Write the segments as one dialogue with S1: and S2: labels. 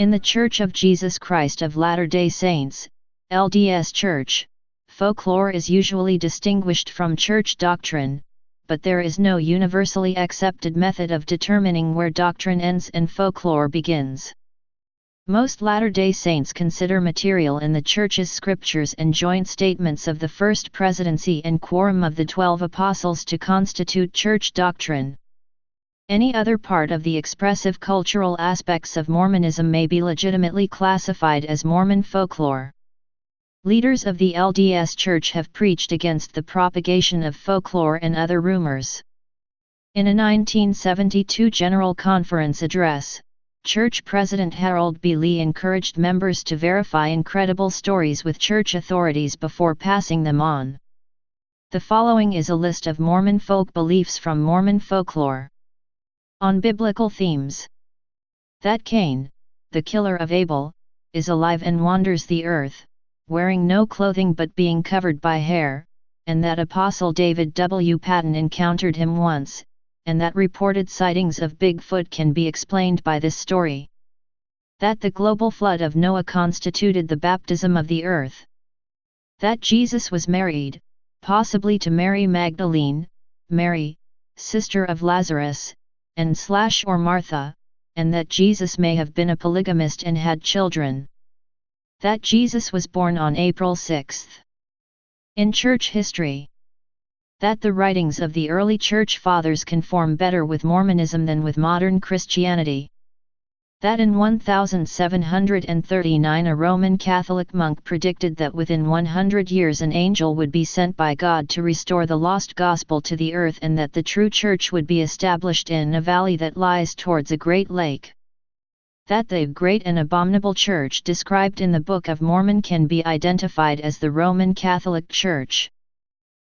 S1: In the Church of Jesus Christ of Latter-day Saints, LDS Church, folklore is usually distinguished from church doctrine, but there is no universally accepted method of determining where doctrine ends and folklore begins. Most Latter-day Saints consider material in the Church's scriptures and joint statements of the First Presidency and Quorum of the 12 Apostles to constitute church doctrine. Any other part of the expressive cultural aspects of Mormonism may be legitimately classified as Mormon folklore. Leaders of the LDS Church have preached against the propagation of folklore and other rumors. In a 1972 General Conference address, Church President Harold B. Lee encouraged members to verify incredible stories with church authorities before passing them on. The following is a list of Mormon folk beliefs from Mormon folklore. On biblical themes. That Cain, the killer of Abel, is alive and wanders the earth, wearing no clothing but being covered by hair, and that Apostle David W. Patton encountered him once, and that reported sightings of Bigfoot can be explained by this story. That the global flood of Noah constituted the baptism of the earth. That Jesus was married, possibly to Mary Magdalene, Mary, sister of Lazarus, and/or Martha, and that Jesus may have been a polygamist and had children. That Jesus was born on April 6. In church history. That the writings of the early church fathers conform better with Mormonism than with modern Christianity. That in 1739 a Roman Catholic monk predicted that within 100 years an angel would be sent by God to restore the lost gospel to the earth and that the true church would be established in a valley that lies towards a great lake. That the great and abominable church described in the Book of Mormon can be identified as the Roman Catholic Church.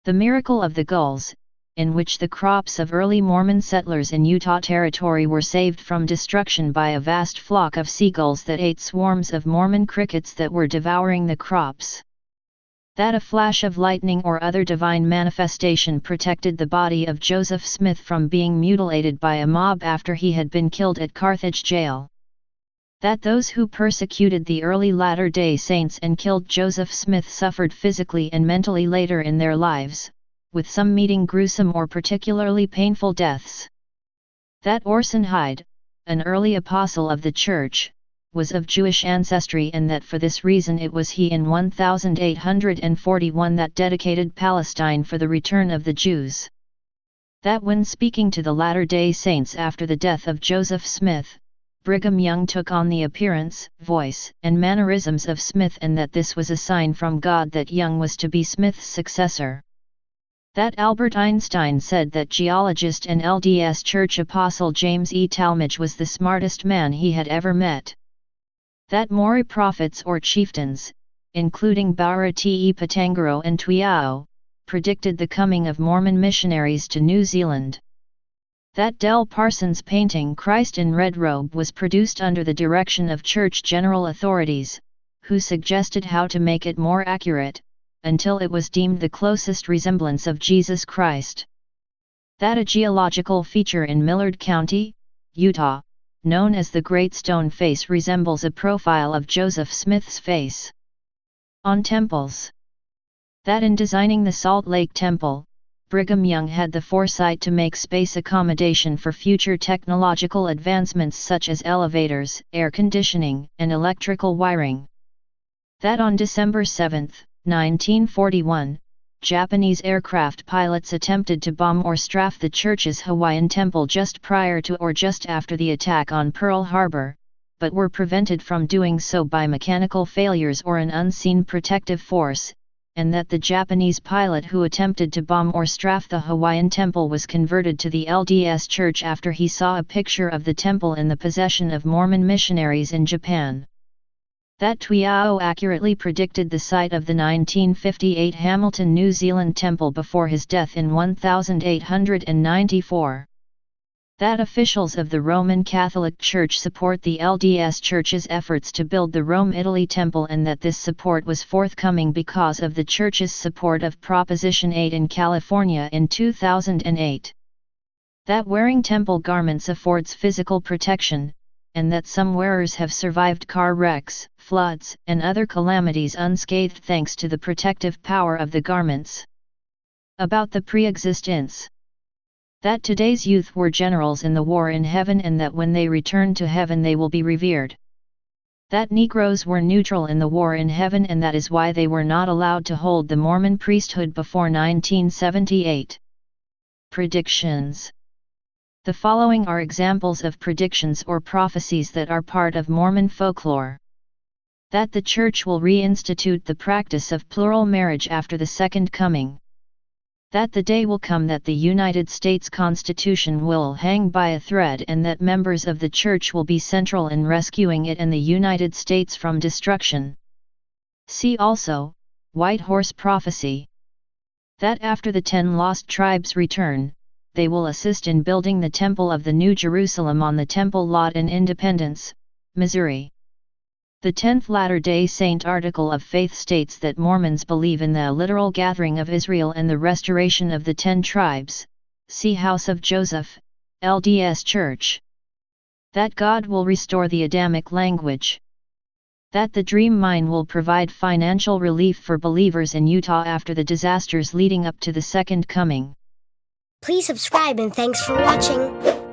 S1: The miracle of the gulls, in which the crops of early Mormon settlers in Utah Territory were saved from destruction by a vast flock of seagulls that ate swarms of Mormon crickets that were devouring the crops. That a flash of lightning or other divine manifestation protected the body of Joseph Smith from being mutilated by a mob after he had been killed at Carthage jail. That those who persecuted the early Latter-day Saints and killed Joseph Smith suffered physically and mentally later in their lives, with some meeting gruesome or particularly painful deaths. That Orson Hyde, an early apostle of the Church, was of Jewish ancestry and that for this reason it was he in 1841 that dedicated Palestine for the return of the Jews. That when speaking to the Latter-day Saints after the death of Joseph Smith, Brigham Young took on the appearance, voice, and mannerisms of Smith and that this was a sign from God that Young was to be Smith's successor. That Albert Einstein said that geologist and LDS Church apostle James E. Talmage was the smartest man he had ever met. That Maori prophets or chieftains, including Baura Te Patangaro and Tuiao, predicted the coming of Mormon missionaries to New Zealand. That Del Parsons' painting Christ in Red Robe was produced under the direction of church general authorities, who suggested how to make it more accurate, until it was deemed the closest resemblance of Jesus Christ. That a geological feature in Millard County, Utah, known as the Great Stone Face resembles a profile of Joseph Smith's face. On temples. That in designing the Salt Lake Temple, Brigham Young had the foresight to make space accommodation for future technological advancements such as elevators, air conditioning, and electrical wiring. That on December 7, 1941, Japanese aircraft pilots attempted to bomb or strafe the church's Hawaiian temple just prior to or just after the attack on Pearl Harbor, but were prevented from doing so by mechanical failures or an unseen protective force, and that the Japanese pilot who attempted to bomb or strafe the Hawaiian temple was converted to the LDS Church after he saw a picture of the temple in the possession of Mormon missionaries in Japan. That Tuiao accurately predicted the site of the 1958 Hamilton, New Zealand temple before his death in 1894. That officials of the Roman Catholic Church support the LDS Church's efforts to build the Rome, Italy temple and that this support was forthcoming because of the Church's support of Proposition 8 in California in 2008. That wearing temple garments affords physical protection, and that some wearers have survived car wrecks, floods, and other calamities unscathed thanks to the protective power of the garments. About the pre-existence. That today's youth were generals in the war in heaven, and that when they return to heaven they will be revered. That Negroes were neutral in the war in heaven, and that is why they were not allowed to hold the Mormon priesthood before 1978. Predictions. The following are examples of predictions or prophecies that are part of Mormon folklore. That the Church will reinstitute the practice of plural marriage after the Second Coming. That the day will come that the United States Constitution will hang by a thread, and that members of the Church will be central in rescuing it and the United States from destruction. See also, White Horse Prophecy. That after the 10 lost tribes return, they will assist in building the Temple of the New Jerusalem on the Temple Lot in Independence, Missouri. The 10th Latter-day Saint article of faith states that Mormons believe in the literal gathering of Israel and the restoration of the 10 tribes. See House of Joseph, LDS Church. That God will restore the Adamic language. That the Dream Mine will provide financial relief for believers in Utah after the disasters leading up to the Second Coming.
S2: Please subscribe and thanks for watching.